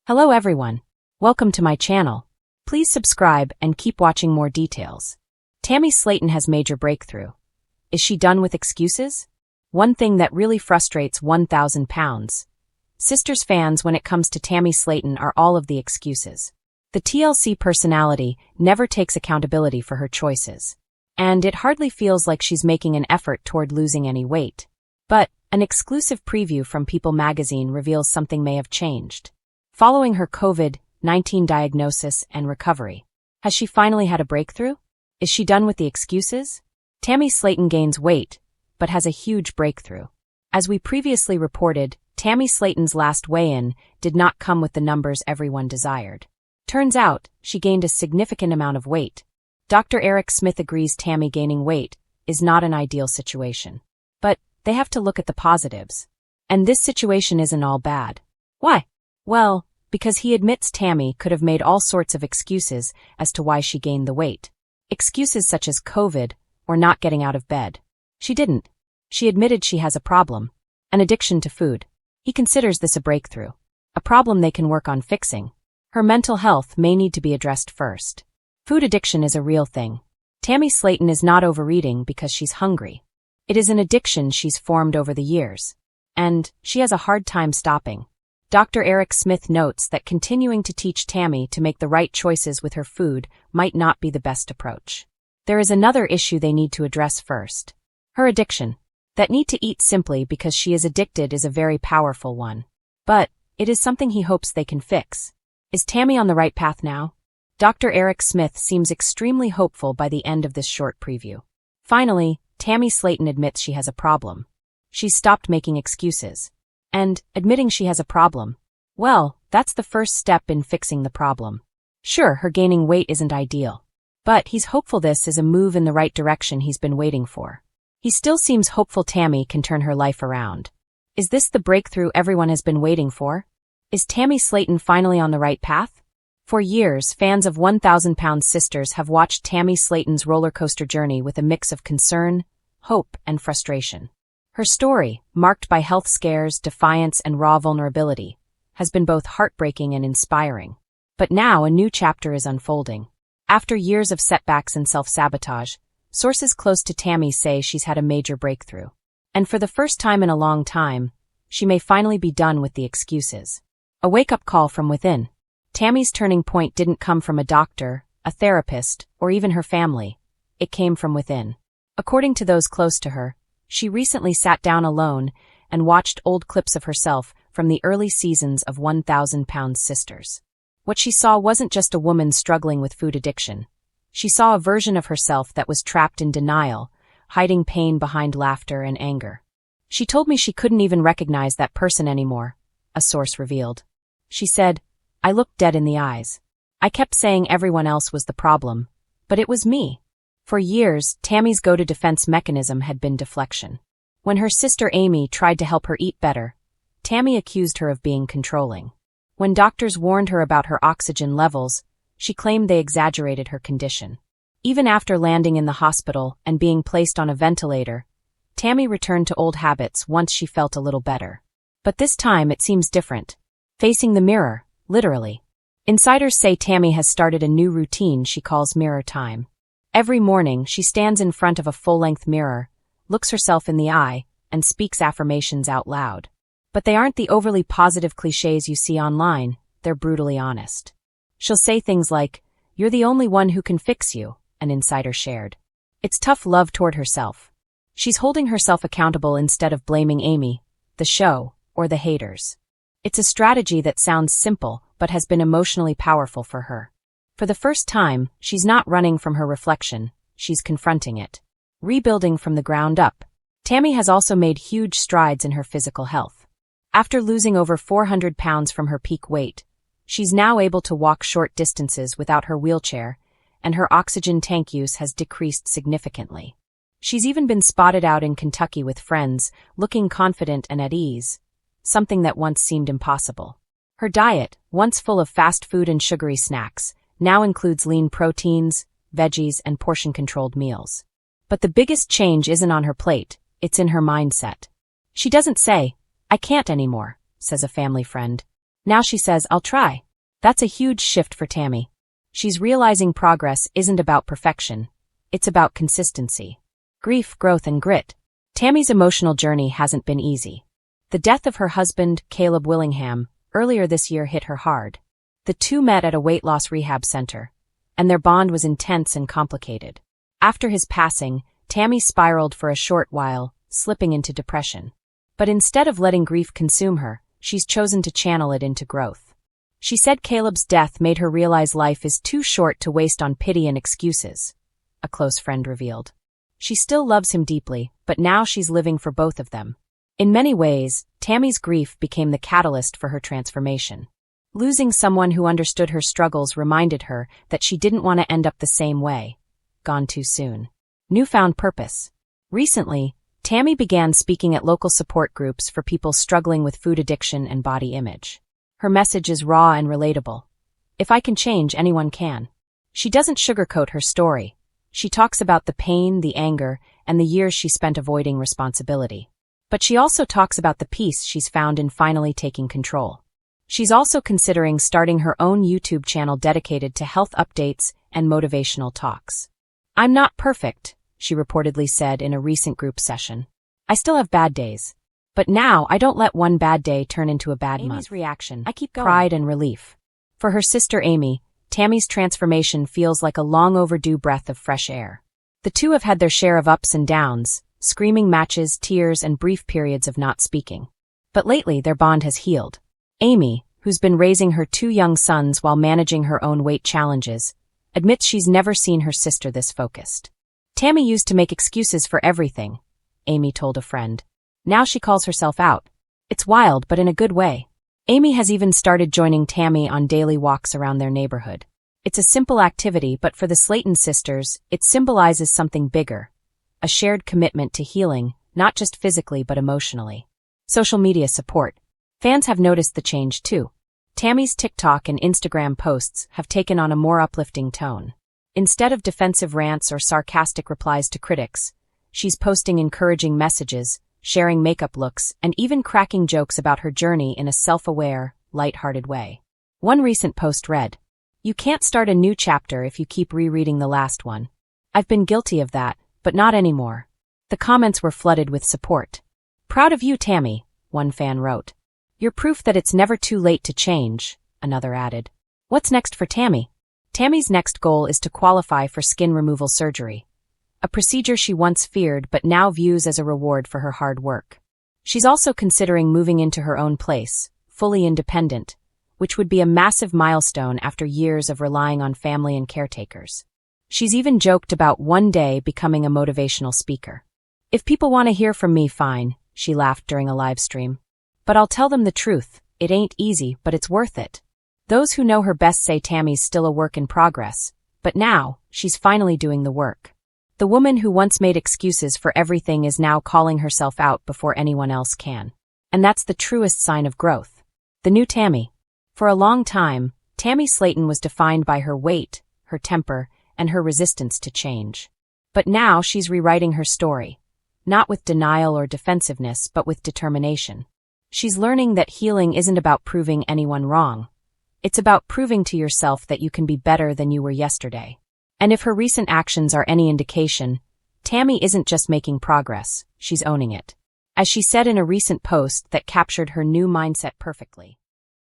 Hello everyone. Welcome to my channel. Please subscribe and keep watching more details. Tammy Slaton has major breakthrough. Is she done with excuses? One thing that really frustrates 1,000 pounds Sisters fans when it comes to Tammy Slaton are all of the excuses. The TLC personality never takes accountability for her choices. And it hardly feels like she's making an effort toward losing any weight. But an exclusive preview from People magazine reveals something may have changed. Following her COVID-19 diagnosis and recovery, has she finally had a breakthrough? Is she done with the excuses? Tammy Slaton gains weight, but has a huge breakthrough. As we previously reported, Tammy Slaton's last weigh-in did not come with the numbers everyone desired. Turns out, she gained a significant amount of weight. Dr. Eric Smith agrees Tammy gaining weight is not an ideal situation. But they have to look at the positives. And this situation isn't all bad. Why? Well, because he admits Tammy could have made all sorts of excuses as to why she gained the weight. Excuses such as COVID or not getting out of bed. She didn't. She admitted she has a problem, an addiction to food. He considers this a breakthrough, a problem they can work on fixing. Her mental health may need to be addressed first. Food addiction is a real thing. Tammy Slaton is not overeating because she's hungry. It is an addiction she's formed over the years. And she has a hard time stopping. Dr. Eric Smith notes that continuing to teach Tammy to make the right choices with her food might not be the best approach. There is another issue they need to address first. Her addiction. That need to eat simply because she is addicted is a very powerful one. But it is something he hopes they can fix. Is Tammy on the right path now? Dr. Eric Smith seems extremely hopeful by the end of this short preview. Finally, Tammy Slaton admits she has a problem. She's stopped making excuses. And admitting she has a problem. Well, that's the first step in fixing the problem. Sure, her gaining weight isn't ideal. But he's hopeful this is a move in the right direction he's been waiting for. He still seems hopeful Tammy can turn her life around. Is this the breakthrough everyone has been waiting for? Is Tammy Slaton finally on the right path? For years, fans of 1,000 Pound Sisters have watched Tammy Slaton's roller coaster journey with a mix of concern, hope, and frustration. Her story, marked by health scares, defiance, and raw vulnerability, has been both heartbreaking and inspiring. But now a new chapter is unfolding. After years of setbacks and self-sabotage, sources close to Tammy say she's had a major breakthrough. And for the first time in a long time, she may finally be done with the excuses. A wake-up call from within. Tammy's turning point didn't come from a doctor, a therapist, or even her family. It came from within. According to those close to her, she recently sat down alone and watched old clips of herself from the early seasons of 1,000 Pound Sisters. What she saw wasn't just a woman struggling with food addiction. She saw a version of herself that was trapped in denial, hiding pain behind laughter and anger. She told me she couldn't even recognize that person anymore, a source revealed. She said, "I looked dead in the eyes. I kept saying everyone else was the problem, but it was me." For years, Tammy's go-to defense mechanism had been deflection. When her sister Amy tried to help her eat better, Tammy accused her of being controlling. When doctors warned her about her oxygen levels, she claimed they exaggerated her condition. Even after landing in the hospital and being placed on a ventilator, Tammy returned to old habits once she felt a little better. But this time it seems different. Facing the mirror, literally. Insiders say Tammy has started a new routine she calls mirror time. Every morning, she stands in front of a full-length mirror, looks herself in the eye, and speaks affirmations out loud. But they aren't the overly positive clichés you see online, they're brutally honest. She'll say things like, "You're the only one who can fix you," an insider shared. It's tough love toward herself. She's holding herself accountable instead of blaming Amy, the show, or the haters. It's a strategy that sounds simple, but has been emotionally powerful for her. For the first time, she's not running from her reflection, she's confronting it. Rebuilding from the ground up. Tammy has also made huge strides in her physical health. After losing over 400 pounds from her peak weight, she's now able to walk short distances without her wheelchair, and her oxygen tank use has decreased significantly. She's even been spotted out in Kentucky with friends, looking confident and at ease, something that once seemed impossible. Her diet, once full of fast food and sugary snacks, now includes lean proteins, veggies, and portion-controlled meals. But the biggest change isn't on her plate, it's in her mindset. She doesn't say, "I can't anymore," says a family friend. Now she says, "I'll try." That's a huge shift for Tammy. She's realizing progress isn't about perfection. It's about consistency. Grief, growth, and grit. Tammy's emotional journey hasn't been easy. The death of her husband, Caleb Willingham, earlier this year hit her hard. The two met at a weight loss rehab center, and their bond was intense and complicated. After his passing, Tammy spiraled for a short while, slipping into depression. But instead of letting grief consume her, she's chosen to channel it into growth. She said Caleb's death made her realize life is too short to waste on pity and excuses, a close friend revealed. She still loves him deeply, but now she's living for both of them. In many ways, Tammy's grief became the catalyst for her transformation. Losing someone who understood her struggles reminded her that she didn't want to end up the same way. Gone too soon. Newfound purpose. Recently, Tammy began speaking at local support groups for people struggling with food addiction and body image. Her message is raw and relatable. If I can change, anyone can. She doesn't sugarcoat her story. She talks about the pain, the anger, and the years she spent avoiding responsibility. But she also talks about the peace she's found in finally taking control. She's also considering starting her own YouTube channel dedicated to health updates and motivational talks. "I'm not perfect," she reportedly said in a recent group session. "I still have bad days. But now I don't let one bad day turn into a bad month." Amy's reaction, I keep going. Pride and relief. For her sister Amy, Tammy's transformation feels like a long overdue breath of fresh air. The two have had their share of ups and downs, screaming matches, tears, and brief periods of not speaking. But lately their bond has healed. Amy, who's been raising her two young sons while managing her own weight challenges, admits she's never seen her sister this focused. "Tammy used to make excuses for everything," Amy told a friend. "Now she calls herself out. It's wild, but in a good way." Amy has even started joining Tammy on daily walks around their neighborhood. It's a simple activity, but for the Slaton sisters, it symbolizes something bigger. A shared commitment to healing, not just physically but emotionally. Social media support. Fans have noticed the change too. Tammy's TikTok and Instagram posts have taken on a more uplifting tone. Instead of defensive rants or sarcastic replies to critics, she's posting encouraging messages, sharing makeup looks, and even cracking jokes about her journey in a self-aware, light-hearted way. One recent post read, "You can't start a new chapter if you keep rereading the last one. I've been guilty of that, but not anymore." The comments were flooded with support. "Proud of you, Tammy," one fan wrote. "You're proof that it's never too late to change," another added. What's next for Tammy? Tammy's next goal is to qualify for skin removal surgery, a procedure she once feared but now views as a reward for her hard work. She's also considering moving into her own place, fully independent, which would be a massive milestone after years of relying on family and caretakers. She's even joked about one day becoming a motivational speaker. "If people want to hear from me, fine," she laughed during a live stream. "But I'll tell them the truth. It ain't easy, but it's worth it." Those who know her best say Tammy's still a work in progress, but now, she's finally doing the work. The woman who once made excuses for everything is now calling herself out before anyone else can. And that's the truest sign of growth. The new Tammy. For a long time, Tammy Slaton was defined by her weight, her temper, and her resistance to change. But now she's rewriting her story. Not with denial or defensiveness, but with determination. She's learning that healing isn't about proving anyone wrong. It's about proving to yourself that you can be better than you were yesterday. And if her recent actions are any indication, Tammy isn't just making progress, she's owning it. As she said in a recent post that captured her new mindset perfectly.